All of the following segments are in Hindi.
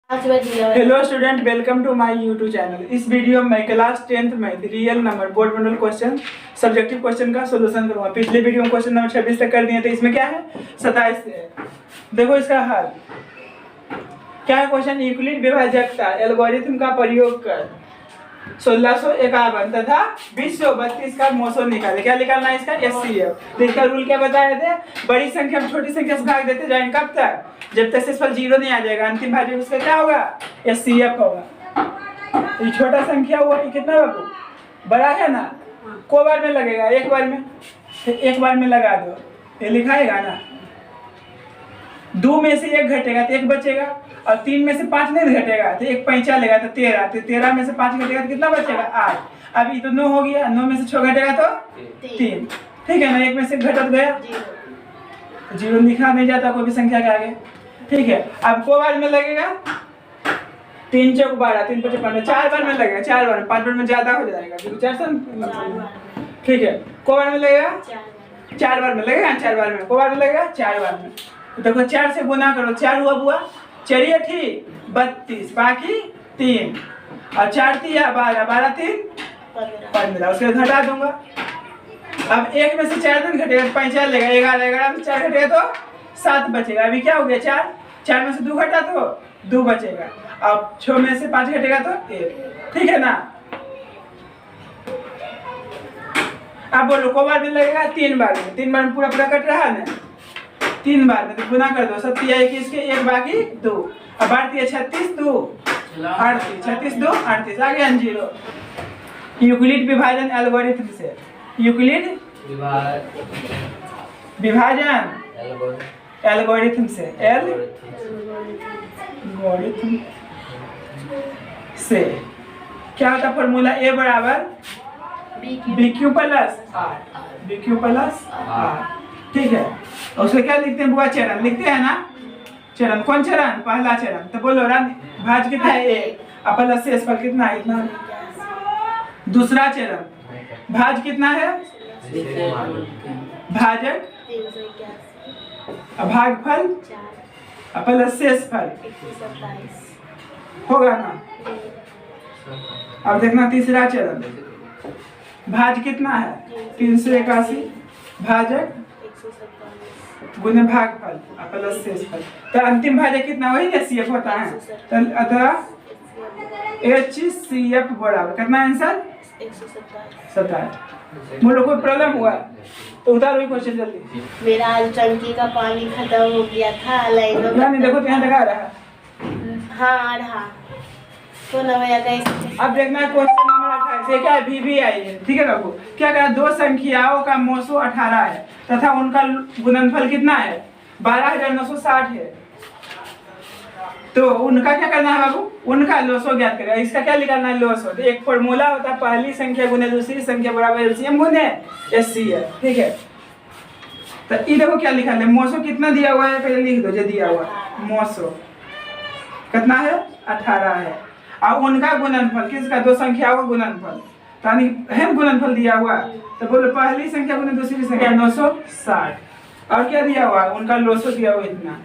Hello student, welcome to my YouTube channel. इस वीडियो में मैं क्लास 10th में real number board model question subjective question का सॉल्यूशन करूंगा। पिछले वीडियो में क्वेश्चन नंबर 26 तक कर दिए थे, इसमें क्या है 27 है। देखो इसका हल क्या है। क्वेश्चन यूक्लिड विभाजकता एल्गोरिथम का प्रयोग कर 1651 तथा 2032 का मोसो निकाले। क्या निकालना है इसका? एचसीएफ। तो इसका रूल क्या बताए थे? बड़ी संख्या में छोटी संख्या से भाग देते जाएंगे। कब तक? जब तक शेषफल 0 नहीं आ जाएगा। अंतिम भाज्य उसका क्या होगा? एचसीएफ होगा। ये छोटा संख्या हुआ, ये कितना बाबू? बड़ा है ना। को बार में लगेगा? एक बार में। एक बार में लगा दो, ये लिखाएगा ना। 2 में से 1 घटेगा तो 1 बचेगा, और 3 में से 5 नहीं घटेगा तो 1 पैंचा लेगा तो 13। तो 13 में से 5 घटेगा तो कितना बचेगा? 8। अब ये तो 9 हो गया। 9 में से 6 घटेगा तो 3। ठीक है ना। 1 में से घट गया, 0 लिखा नहीं जाता कोई भी संख्या के आगे। ठीक है। अब को बार में लगेगा? 3 चौक 12, 3 5 15, 4 बार में लगेगा। 4 बार, 5 बार में ज्यादा हो जाएगा। 4 ठीक है। को बार में लगेगा? 4 बार में लगेगा। 4 बार में। को बार में लगेगा? 4 बार में। देखो 4 से गुना करो। 4 हुआ बुआ, 4 8 32, बाकी 3, और 4 3 12, 12 3 15। उसके घटा दूंगा। अब 1 में से 4 दिन घटेगा, 5 लेगा, 11 में 4 घटेगा तो 7 बचेगा। अभी क्या हो गया? 4 में से 2 घटा तो 2 बचेगा। अब 6 में से 5 घटेगा तो 1। ठीक है ना। अब बोलो को बार में लगेगा? 3 बार में। 3 बार में पूरा कट रहा है ना। 3 बार में तो गुना कर दो। 7 21 के 1 बाकी 2, अब 8 36 2 38, 36 2 38, आ गया 0। यूक्लिड विभाजन एल्गोरिथम से, यूक्लिड विभाजन एल्गोरिथम से, एल्गोरिथम से क्या होता है फॉर्मूला? ए बराबर BQ plus R, BQ plus R। ठीक है। और उसको क्या लिखते हैं बुआ? चरण लिखते हैं ना। चरण कौन चरण? पहला चरण। तो बोलो रन भाज कितना है? 1। अब प्लस शेषफल कितना है? इतना। दूसरा चरण भाज कितना है? भाजक भागफल प्लस शेषफल होगा ना। अब देखना तीसरा चरण भाज कितना है? 381, भाजक गुने भागफल प्लस शेषफल। तो अंतिम भाजक कितना? वही एचसीएफ होता है। तो अतः एचसीएफ बराबर कितना? आंसर 127। मुझे कोई प्रॉब्लम हुआ तो उतारो ये क्वेश्चन जल्दी। मेरा टंकी का पानी खत्म हो गया था। लाइनों नहीं देखो तो यहाँ लगा रहा। हाँ आ रहा तो न भैया कैसे? अब देखना क्वेश्चन नंबर 28 ये क्या है? VBI है। ठीक है बाबू। क्या कहा? 2 संख्याओं का मोसो 18 है तथा उनका गुणनफल कितना है? 12960 है। तो उनका क्या करना है बाबू? उनका लोसो ज्ञात करेगा। इसका क्या निकालना है? लोसो। तो एक फॉर्मूला होता है पहली संख्या गुने दूसरी संख्या बराबर एलसीएम गुने एचसीएफ। ठीक है। तो ये देखो क्या लिखा है? मोसो कितना दिया हुआ है? पहले लिख दो जो दिया हुआ। मोसो कितना है? 18 है। और उनका गुणनफल किसका? 2 संख्याओं का गुणनफल। यानी है गुणनफल दिया हुआ। तो बोलो पहली संख्या गुने दूसरी संख्या 960। और क्या दिया हुआ? उनका लोसो दिया हुआ इतना।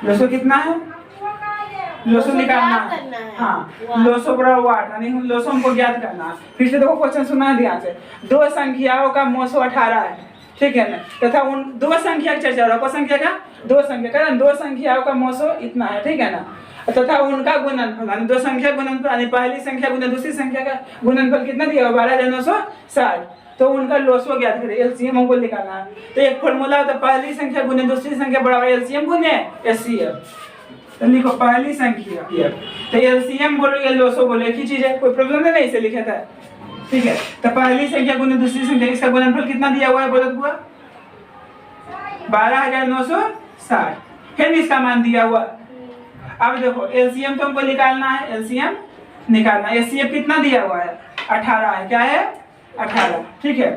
लोसो कितना है? लोसो निकालना है। हाँ, लोसो बराबर 8, यानी लोसो हमको ज्ञात करना है। फिर से देखो क्वेश्चन सुना है ध्यान से। 2 संख्याओं का मोसो 18 है। ठीक है ना। तथा उन 2 संख्या की चर्चा हो रहा है। कौन संख्या का? 2 संख्या का। 2 संख्याओं का मोसो इतना है। ठीक है ना। तथा उनका गुणनफल, यानी 2 संख्या गुणनफल, यानी पहली संख्या गुने दूसरी संख्या का गुणनफल कितना दिया हुआ? 12960। तो उनका लोसो ज्ञात करें। एलसीएम हमको निकालना है। तो एक फॉर्मूला होता है पहली संख्या गुने दूसरी संख्या बराबर एलसीएम गुने एचसीएफ। तो लिखो पहली संख्या तो एलसीएम बोलो या लोसो बोलो, एक ही चीज है। कोई प्रॉब्लम नहीं इसे लिखा था। ठीक है। तो पहली संख्या गुने दूसरी संख्या, इसका गुणनफल कितना दिया हुआ है? बोलो बुआ 12960। फिर भी इसका मान दिया हुआ। अब देखो एलसीएम तो हमको निकालना है। एलसीएम निकालना है। एचसीएफ कितना दिया हुआ है? 18 है। क्या है? 18। ठीक है।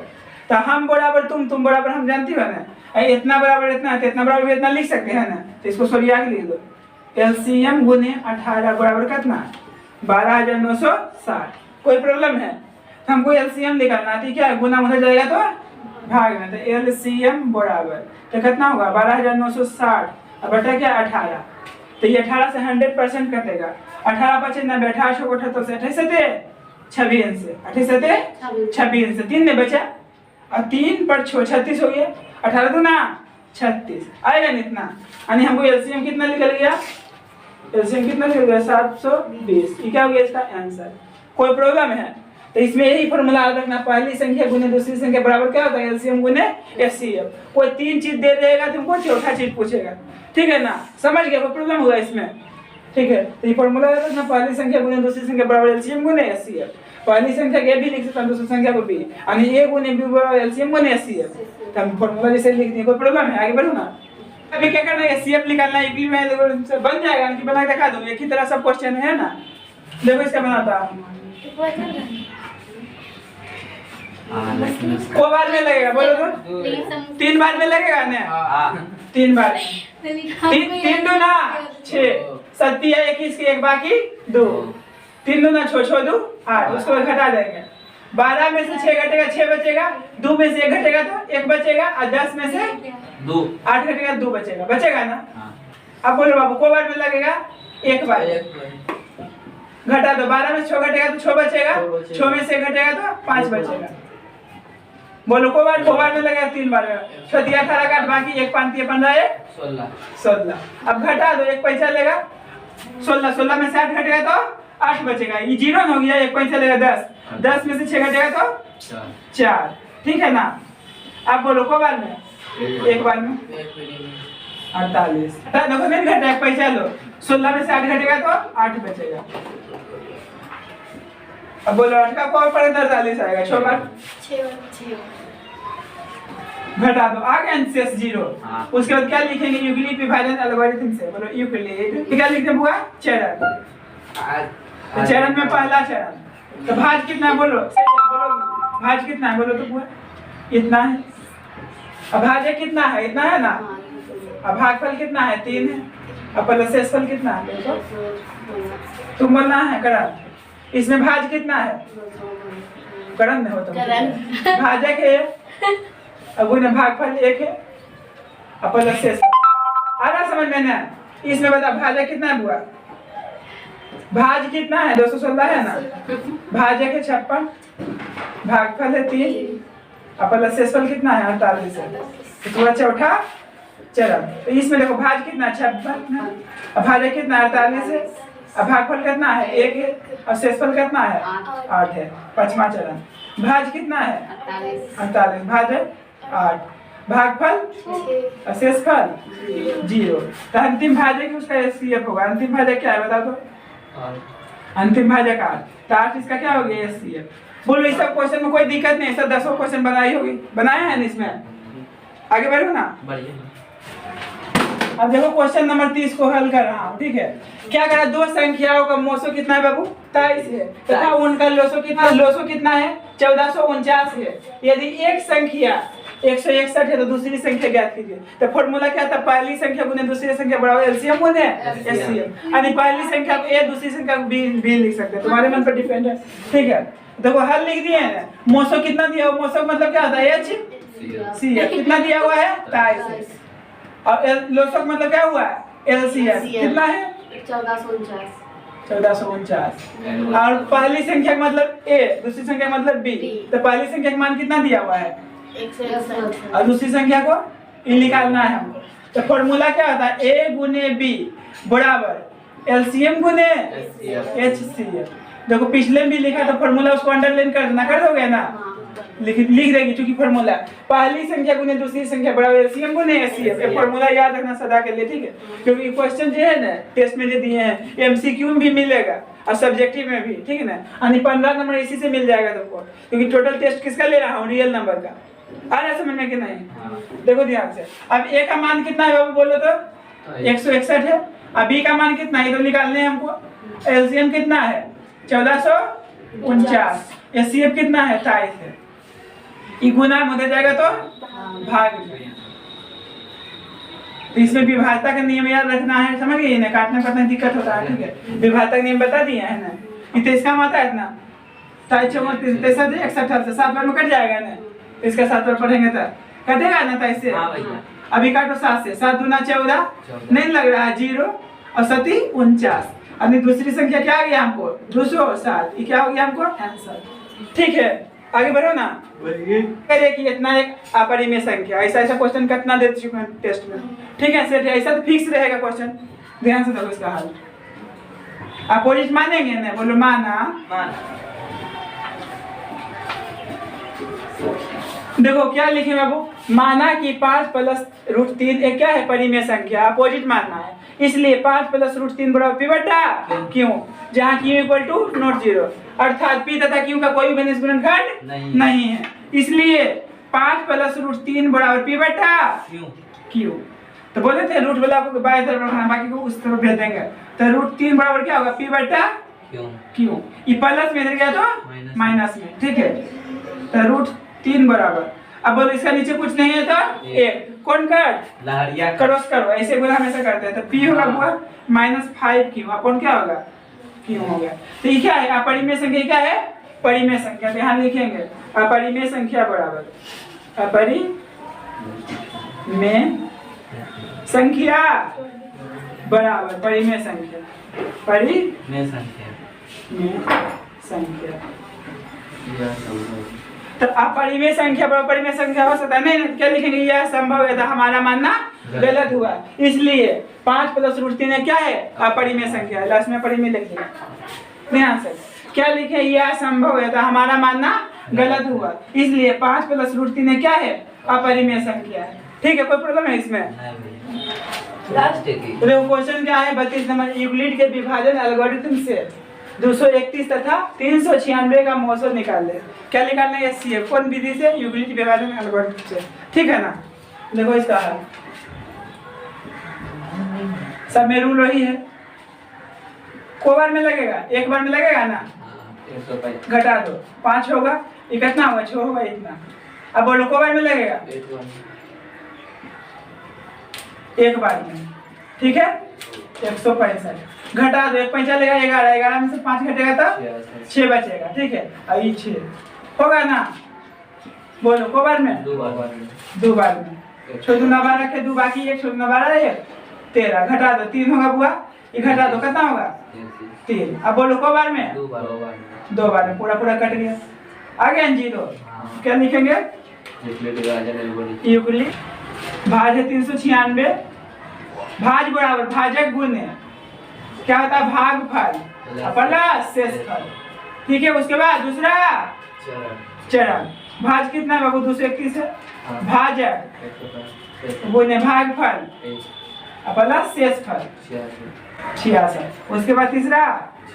तो हम बराबर तुम बराबर हम जानती हो ना। इतना बराबर इतना है तो इतना बराबर इतना लिख सकते हैं ना। तो इसको सरिया के लिख दो। एलसीएम गुने 18 बराबर कितना? 12960। कोई प्रॉब्लम है? तो हमको एलसीएम निकालना है। ठीक है। गुना उधर जाएगा तो भाग में। तो एलसीएम बराबर तो कितना होगा? 12960 अब बटा क्या 18, तो ये 18 से 100% कटेगा। 18 बचे 90, 18 को 78 से 28 से 26 से 26 से 3 में बचा, और 3 पर 36 हो गया, 18 दूना 36 आएगा ना इतना। यानी हमको एलसीएम कितना निकल गया, एलसीएम कितना निकल गया 720। ये क्या हो गया इसका आंसर। कोई प्रॉब्लम है तो इसमें यही फॉर्मूला याद रखना, पहली संख्या गुने दूसरी संख्या बराबर क्या होता है एलसीएम गुने एचसीएफ। कोई 3 चीज दे देगा तुमको, चौथा चीज पूछेगा, ठीक है ना, समझ गया, कोई प्रॉब्लम हुआ इसमें, ठीक है। तो ये फॉर्मूला याद रखना, पहली संख्या गुने दूसरी संख्या बराबर एलसीएम गुने एचसीएफ। पहली संख्या के भी लिख सकते हैं, दूसरी संख्या को भी, यानी ए गुने बी बराबर एलसीएम गुने एचसीएफ। तो हम फॉर्मूला जैसे लिख दिए, कोई प्रॉब्लम है, आगे बढ़ो ना। अभी क्या करना है, एचसीएफ निकालना है, यूक्लिड में से बन जाएगा, कि बना के दिखा दूं, एक ही तरह सब क्वेश्चन है ना। देखो इसका बनाता हूं, को बार में लगेगा, बोलो तो 3 बार में लगेगा ना, 3 बार, 3 दूना 6, 7 या 21 की एक बाकी 2, 3 दूना 6 2 8, उसको घटा देंगे। 12 में से 6 घटेगा 6 बचेगा, 2 में से 1 घटेगा तो 1 बचेगा, और 10 में से 2 8 घटेगा 2 बचेगा, बचेगा ना। अब बोलो बाबू को बार में लगेगा 1 बार, घटा दो, 12 में 6 घटेगा तो 6 बचेगा, 6 में से 1 घटेगा तो 5 बचेगा। बोलो को बार में लगेगा 3 बार, 6 दिया 18 काट, बाकी 1 5 15 16। अब घटा दो, 1 पैसा लेगा 16, 16 में से 8 घटेगा तो 8 बचेगा, ये 0 हो गया, 1 पैसा लेगा 10, 10 में से 6 घटेगा तो 4, ठीक है ना। अब बोलो को बार में, 1 बार में 48, देखो नहीं घटा, 1 पैसा लो, 16 में से 8 घटेगा तो 8 बचेगा। अब बोलो 8 का पावर पर 48 आएगा, 6 बार 6 घटा दो, आ गया शेष 0। उसके बाद क्या लिखेंगे, यूक्लिड विभाजन एल्गोरिथम से, बोलो यूक्लिड क्या लिखते हैं बुआ, चरण। तो चरण में पहला चरण, तो भाज कितना है बोलो, बोलोगी भाज कितना है बोलो तो बुआ, इतना है। अब भाज्य कितना है, इतना है ना। अब भागफल कितना है, 3 है। अब प्लस शेषफल कितना है देखो, तुम बोलना है करण, इसमें भाज कितना है, करण में हो तुम, भाजक है, अब उन्हें भागफल 1 है, अब प्लस शेषफल। आ रहा समझ में ना। इसमें बता भाजक कितना है बुआ, भाज कितना है 216 है ना, भाजक है 56, भागफल है 3, अब प्लस शेषफल कितना है 48 है। तो पूरा चौथा चरण। तो इसमें देखो भाज कितना 56 है, अब भाजक कितना 48 है, अब भागफल कितना है 1 है, और शेषफल कितना है 8 है। पांचवा चरण, भाज कितना है 48, भाजक 8, भागफल और शेषफल 0। तो अंतिम भाजक उसका एचसीएफ होगा। अंतिम भाजक क्या है बता दो, अंतिम भाजक 8, तो 8 इसका क्या हो गया एचसीएफ। बोलो इस सब क्वेश्चन में कोई दिक्कत नहीं, सब 10 क्वेश्चन बनाई होगी, बनाया है ना इसमें, आगे बढ़ो ना। अब देखो क्वेश्चन नंबर 30 को हल कर रहा हूँ, ठीक है। क्या करा, 2 संख्याओं का मोसो कितना है बाबू 23 है, तथा उनका लोसो कितना है 1449 है। यदि एक संख्या 161 है तो दूसरी संख्या ज्ञात कीजिए। तो फॉर्मूला क्या था, पहली संख्या गुने दूसरी संख्या बराबर एलसीएम गुने एचसीएफ। यानी पहली संख्या को ए, दूसरी संख्या को बी लिख सकते हैं, तुम्हारे मन पर डिपेंड है, ठीक है। देखो हल लिख दिए हैं, मोसो कितना दिया हुआ, मोसो मतलब क्या होता है एच सी एफ, कितना दिया हुआ है 23, और लोसो मतलब क्या हुआ है एलसीएफ कितना है 1449, और पहली संख्या का मतलब ए, दूसरी संख्या का मतलब बी। तो पहली संख्या का मान कितना दिया हुआ है 161, और दूसरी संख्या को निकालना है हमको। तो फॉर्मूला क्या होता है, ए गुने बी बराबर एलसीएम गुने एचसीएफ। देखो पिछले में भी लिखा था फॉर्मूला, उसको अंडरलाइन कर देना, कर दोगे ना, लिख देगी, क्योंकि फॉर्मूला पहली संख्या गुने दूसरी संख्या बराबर एलसीएम गुने एचसीएफ। ये फॉर्मूला याद रखना सदा के लिए, ठीक है। क्योंकि क्वेश्चन जो है ना टेस्ट में जो दिए हैं, एमसीक्यू में भी मिलेगा और सब्जेक्टिव में भी, ठीक है ना। यानी 15 नंबर इसी से मिल जाएगा तुमको, क्योंकि टोटल टेस्ट किसका ले रहा हूँ, रियल नंबर का। आ रहा समझ में कि नहीं, देखो ध्यान से। अब ए का मान कितना है बाबू बोलो तो 161 है, अब बी का मान कितना है तो निकालने हैं हमको। एलसीएम कितना है 1449, एचसीएफ कितना है 23 है। ई गुना में उधर जाएगा तो भाग जाएगा। तो इसमें विभाजता का नियम याद रखना है, समझ गए ना, काटने पड़ने दिक्कत होता है, ठीक है। विभाजता का नियम बता दिए है ना, कि इसका मात्रा है इतना 23 61 से 7 बार में कट जाएगा ना, इसका 7 बार पढ़ेंगे तो कटेगा ना 23 से। अभी काटो 7 से, 7 दूना 14, नहीं लग रहा है 0 और 7 49। अभी दूसरी संख्या क्या आ गया हमको 207, ये क्या हो गया हमको आंसर। ठीक है आगे बढ़ो ना। करे कि इतना एक अपरिमेय संख्या, ऐसा ऐसा क्वेश्चन कितना दे चुके हैं टेस्ट में। ठीक है सेठ, ऐसा तो फिक्स रहेगा क्वेश्चन, ध्यान से देखो इसका हल। अपोजिट मानेंगे ना, बोलो माना। देखो क्या लिखे बाबू, माना कि 5 प्लस रूट 3 एक क्या है परिमेय संख्या, अपोजिट मानना है, इसलिए 5 प्लस रूट 3 बराबर पी बटा क्यों, जहाँ क्यू इक्वल टू नॉट 0, अर्थात पी तथा क्यू का कोई भी बेनिस गुणनखंड नहीं है, इसलिए 5 प्लस रूट 3 बराबर पी बटा क्यू। तो बोले थे रूट वाला को बाएं तरफ रखना, बाकी को उस तरफ भेज देंगे। तो रूट 3 बराबर क्या होगा पी बटा क्यू, ये प्लस में इधर गया तो माइनस में। ठीक है तो रूट 3 बराबर, अब बोलो इसका नीचे कुछ नहीं है तो एक, कौन कट लहरिया क्रॉस करो, ऐसे बोला हमेशा करते हैं। तो पी होगा बुआ -5 क्यू, अपन क्या होगा क्यू हो गया। तो ये क्या है अपरिमेय संख्या, क्या है परिमेय संख्या, ध्यान लिखेंगे अपरिमेय संख्या बराबर अपरिमेय संख्या बराबर परिमेय संख्या, परिमेय संख्या। तो अपरिमेय संख्या बराबर परिमेय संख्या हो सकता है नहीं, क्या लिखेंगे यह संभव है, हमारा मानना गलत हुआ, इसलिए 5 प्लस रूट 3 क्या है अपरिमेय संख्या है, लास्ट में परिमेय लिख देंगे। ध्यान से क्या लिखे, यह संभव है, हमारा मानना गलत हुआ, इसलिए 5 प्लस रूट 3 क्या है अपरिमेय संख्या है। ठीक है कोई प्रॉब्लम है इसमें। देखो क्वेश्चन क्या है 32 नंबर, यूक्लिड के विभाजन एल्गोरिथम से 231 तथा 396 का मौसम निकाल ले। क्या निकालना है सीएफ, कौन विधि से, यूक्लिड विभाजन एल्गोरिथम से। ठीक है ना, देखो इसका हल सब में रूल वही है, को बार में लगेगा, एक बार में लगेगा ना, घटा दो 5 होगा, ये कितना होगा 6 होगा इतना। अब बोलो को बार में लगेगा, एक बार में। ठीक है 165 घटा दो, 1 5 चलेगा 11, 11 में से 5 घटेगा तो 6 बचेगा। ठीक है अब ये 6 होगा ना, बोलो को बार में, दो बार में, 6 दूना 12 के 2 बाकी 1, 6 दूना 12 1 13, घटा दो 3 होगा बुआ, ये घटा दो कितना होगा 3। अब बोलो को बार में, 2 बार में, पूरा पूरा कट गया, आ गया 0। क्या लिखेंगे यूक्लिड भाज है 396, भाज बराबर भाजक गुण है, क्या होता है भागफल प्लस शेषफल। ठीक है उसके बाद दूसरा चरण, भाज कितना है बाबू 231 है, भाजक गुण है भागफल प्लस शेषफल 66। उसके बाद तीसरा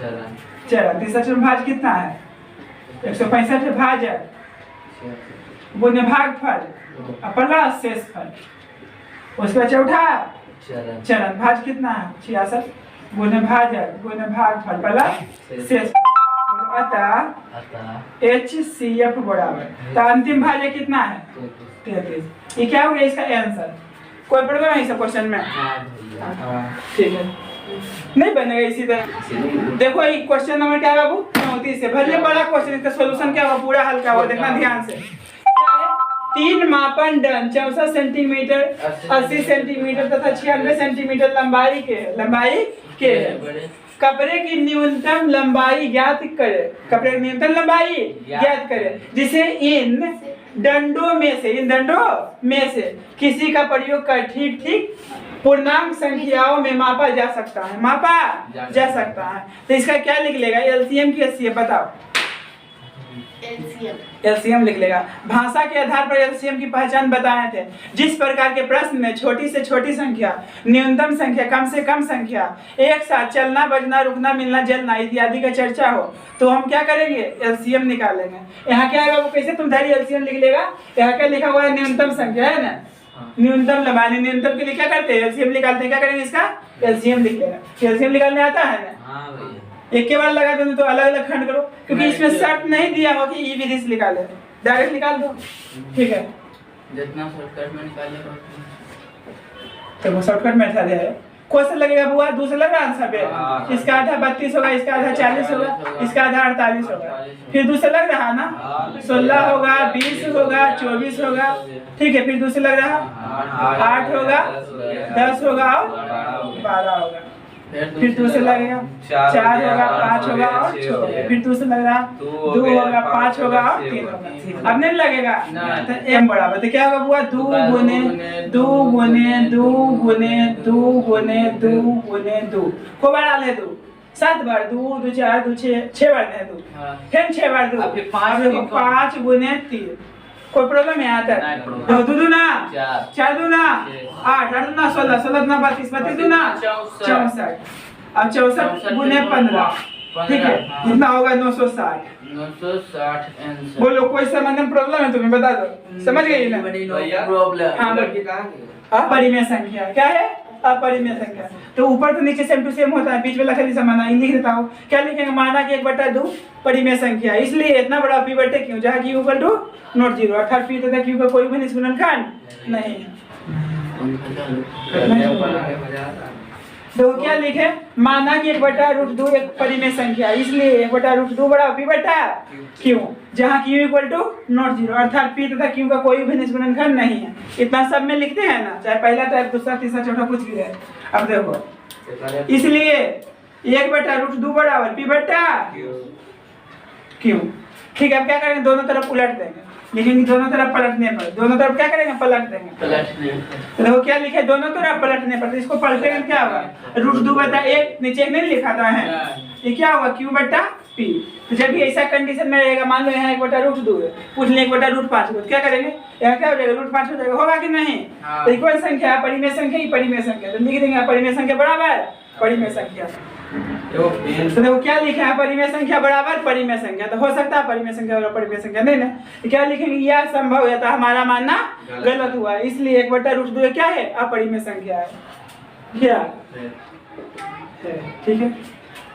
चरण, तीसरा चरण भाज कितना है 165 है, भाजक गुण है भागफल प्लस शेषफल। उसके बाद चौथा चरण, भाज कितना है 66 गुण भाजक गुण भागफल प्लस शेषफल। अतः HCF बराबर, तो अंतिम भाजक कितना है 33। ये क्या हो गया इसका आंसर। कोई प्रॉब्लम है इस क्वेश्चन में। ठीक है नहीं बनेगा इसी तरह। देखो ये क्वेश्चन नंबर क्या है बाबू 34 से, भले बड़ा क्वेश्चन, इसका सॉल्यूशन क्या होगा पूरा हल क्या होगा देखना ध्यान से। 3 मापदंड 64 सेंटीमीटर 80 सेंटीमीटर तथा 96 सेंटीमीटर लंबाई के कपड़े की न्यूनतम लंबाई ज्ञात करे, कपड़े की न्यूनतम लंबाई ज्ञात करे, जिसे इन दंडों में से किसी का प्रयोग कर ठीक पूर्णांक संख्याओं में मापा जा सकता है। तो इसका क्या लिख लेगा एलसीएम की एचसीएफ बताओ। एलसीएम लिख लेगा। भाषा के आधार पर एलसीएम की पहचान बताए थे। जिस प्रकार के प्रश्न में छोटी से छोटी संख्या, न्यूनतम संख्या, कम से कम संख्या, एक साथ चलना बजना रुकना मिलना जलना इत्यादि का चर्चा हो तो हम क्या करेंगे एलसीएम निकालेंगे। यहाँ क्या है वो कैसे तुम धैर्य एलसीएम लिख लेगा। यहाँ क्या लिखा हुआ है न्यूनतम संख्या है ना, न्यूनतम लंबाई, न्यूनतम के लिए क्या करते हैं एलसीएम निकालते हैं। क्या करेंगे इसका एलसीएम लिख लेगा। एलसीएम निकालने आता है ना, एक के बाद लगा दो तो अलग अलग खंड करो, क्योंकि इसमें शर्त नहीं दिया हो कि ई विधि से निकाले, डायरेक्ट निकाल दो। ठीक है जितना शॉर्टकट में निकालेगा तो वो शॉर्टकट मेथड है। क्वेश्चन लगेगा बुआ दूसरा लग रहा आंसर पे, इसका आधा 32 होगा, इसका आधा 40 होगा, इसका आधा 48 होगा, फिर दूसरा लग रहा ना 16 होगा, 20 होगा, 24 होगा, ठीक है, फिर दूसरे लग रहा 8 होगा, 10 होगा और 12 होगा। फिर दूसरे लगेगा 4 होगा, 5 होगा और 6 होगा। फिर दूसरे लग रहा 2 होगा, 5 होगा और 3 होगा। अब नहीं लगेगा तो m बराबर तो क्या होगा बुआ 2 गुने 2 गुने 2 गुने 2 गुने 2 गुने 2 को बार डाले 2 7 बार 2 2 4 2 6 बार है 2 फिर 6 बार 2 अब 5 गुने 3। कोई प्रॉब्लम है यहाँ तक? 2 दूना 4 दूना 8 8 दूना 16 16 दूना 32 32 दूना 64। अब 64 गुने 15 ठीक है, कितना होगा 960। 960 आंसर। बोलो कोई समझने में प्रॉब्लम है तुम्हें बता दो, समझ गई ना? प्रॉब्लम। हाँ अपरिमेय संख्या क्या है? अपरिमेय संख्या। तो ऊपर तो नीचे सेम टू सेम होता है, बीच में लखली समाना लिख देता हूँ। क्या लिखेंगे? माना कि 1/2 परिमेय संख्या, इसलिए इतना बड़ा p बटे क्यों जहाँ q इक्वल टू नॉट 0 अर्थात p तथा q का कोई भी निष्गुणनखंड नहीं है। देखो क्या लिखे? माना कि 1/√2 एक परिमेय संख्या, इसलिए 1/√2 बड़ा p बटा q जहाँ q इक्वल टू नॉट 0 अर्थात p तथा q का कोई भी निष्गुणनखंड नहीं है। इतना सब में लिखते हैं ना, चाहे पहला चाहे दूसरा तीसरा चौथा कुछ भी रहे। अब देखो इसलिए 1/√2 बराबर p बटा q। ठीक है, अब क्या करेंगे? दोनों तरफ उलट देंगे, लिखेंगे दोनों तरफ पलटने पर। दोनों तरफ क्या करेंगे? पलट देंगे। तो देखो क्या लिखे? दोनों तरफ पलटने पर। तो इसको पलटेंगे क्या होगा? √2 बटा 1 नीचे नहीं लिखा था है, ये क्या होगा? q बटा p। तो जब भी ऐसा कंडीशन में रहेगा, मान लो यहाँ 1/√2 है, पूछ ले 1/5 तो क्या करेंगे? यहाँ क्या हो जाएगा? √5 हो जाएगा, होगा कि नहीं? तो इक्वल संख्या परिमेय संख्या ही परिमेय संख्या, तो लिख देंगे परिमेय संख्या बराबर परिमेय संख्या। तो देखो क्या लिखा है? परिमेय संख्या बराबर परिमेय संख्या। तो हो सकता है परिमेय संख्या बराबर परिमेय संख्या नहीं ना, तो क्या लिखेंगे? यह संभव है, तो हमारा मानना गलत हुआ, इसलिए 1/√2 क्या है? अपरिमेय संख्या है। क्या ठीक है,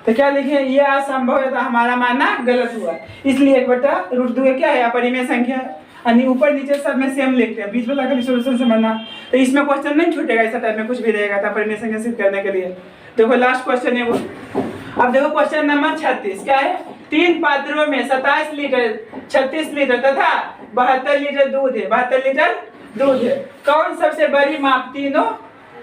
तो क्या लिखे? यह असंभव है, तो हमारा मानना गलत हुआ, इसलिए 1/√2 क्या है? अपरिमेय संख्या है। यानी ऊपर नीचे सब में सेम लिखते हैं, बीच में लगा सॉल्यूशन समझना। तो इसमें क्वेश्चन नहीं छूटेगा, ऐसा टाइप में कुछ भी रहेगा था परिमेय संख्या सिद्ध करने के लिए। देखो लास्ट क्वेश्चन है वो। अब देखो क्वेश्चन नंबर 36 क्या है? 3 पात्रों में 27 लीटर 36 लीटर तथा 72 लीटर दूध है। 72 लीटर दूध है, कौन सबसे बड़ी माप तीनों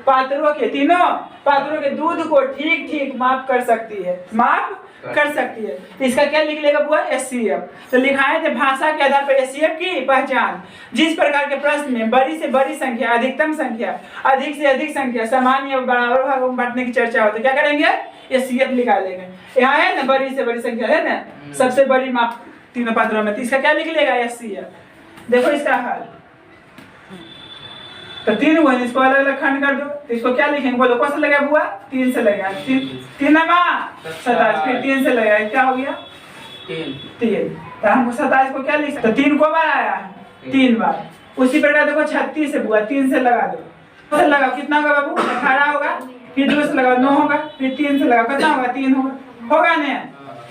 पात्रों के दूध को ठीक ठीक माप कर सकती है? माप कर सकती है। तो इसका क्या लिख लेगा बुआ? SCF। तो लिखाए थे भाषा के आधार पर SCF की पहचान। जिस प्रकार के प्रश्न में बड़ी से बड़ी संख्या, अधिकतम संख्या, अधिक से अधिक संख्या, समान या बराबर भागों में बांटने की चर्चा हो, तो क्या करेंगे? SCF निकालेंगे। यहाँ है ना बड़ी से बड़ी संख्या है ना, सबसे बड़ी माप तीनों पात्रों में, तो इसका क्या लिख लेगा? SCF। देखो इसका हल, तो 3 हुआ, इसको अलग अलग खंड कर दो। तो इसको क्या लिखेंगे? बोलो कौन सा लगा बुआ? 3 से लगा, 3 27, फिर 3 से लगा, क्या हो गया? 3। तो हमको 27 को क्या लिख सकते? तो 3 को बार आया है? 3 बार। उसी प्रकार देखो 36 से बुआ 3 से लगा दो, तो लगाओ कितना होगा बाबू? 18 होगा, फिर 2 से लगाओ 9 होगा, फिर 3 से लगाओ कितना होगा? 3 होगा ना।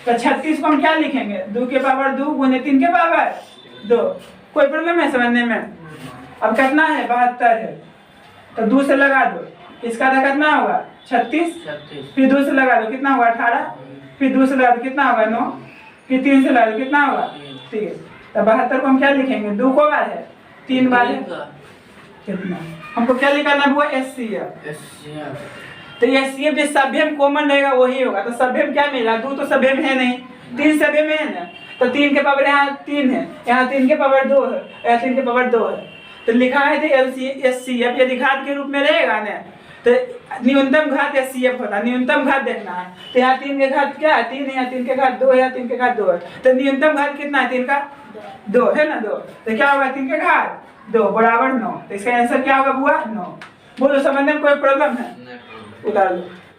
तो 36 को हम क्या लिखेंगे? 2 के पावर 2 गुने 3 के पावर 2। कोई प्रॉब्लम है समझने में? अब कितना है? 72 है, तो 2 से लगा दो, इसका था कितना होगा? 36, फिर 2 से लगा दो कितना होगा? 18, फिर 2 से लगा दो कितना होगा? 9, फिर 3 से लगा दो कितना होगा? 3। तो 72 को हम क्या लिखेंगे? 2 को बार है, 3 बार है, कितना? हमको क्या लिखना हुआ? SCF। तो SCF जो सभ्य में कॉमन रहेगा वही होगा। तो सभ्य में क्या मिला? 2 तो सभ्य में है नहीं, 3 सभ्य में है ना, तो 3 के पावर यहाँ 3 है, यहाँ 3 के पावर 2 है, यहाँ 3 के पावर 2 है। तो लिखा है SCF, यदि घात के रूप में रहेगा ना तो न्यूनतम घात SCF होता है। न्यूनतम घात देखना है, तो यहाँ 3 के घात क्या है? 3 है, यहाँ 3 के घात 2 है, यहाँ 3 के घात 2 है, तो न्यूनतम घात कितना है? 3 का 2 है ना, 2। तो क्या होगा? 3 के घात 2 बराबर 9। तो इसका आंसर क्या होगा बुआ? 9। बोलो समझने में कोई प्रॉब्लम है? उतार लो।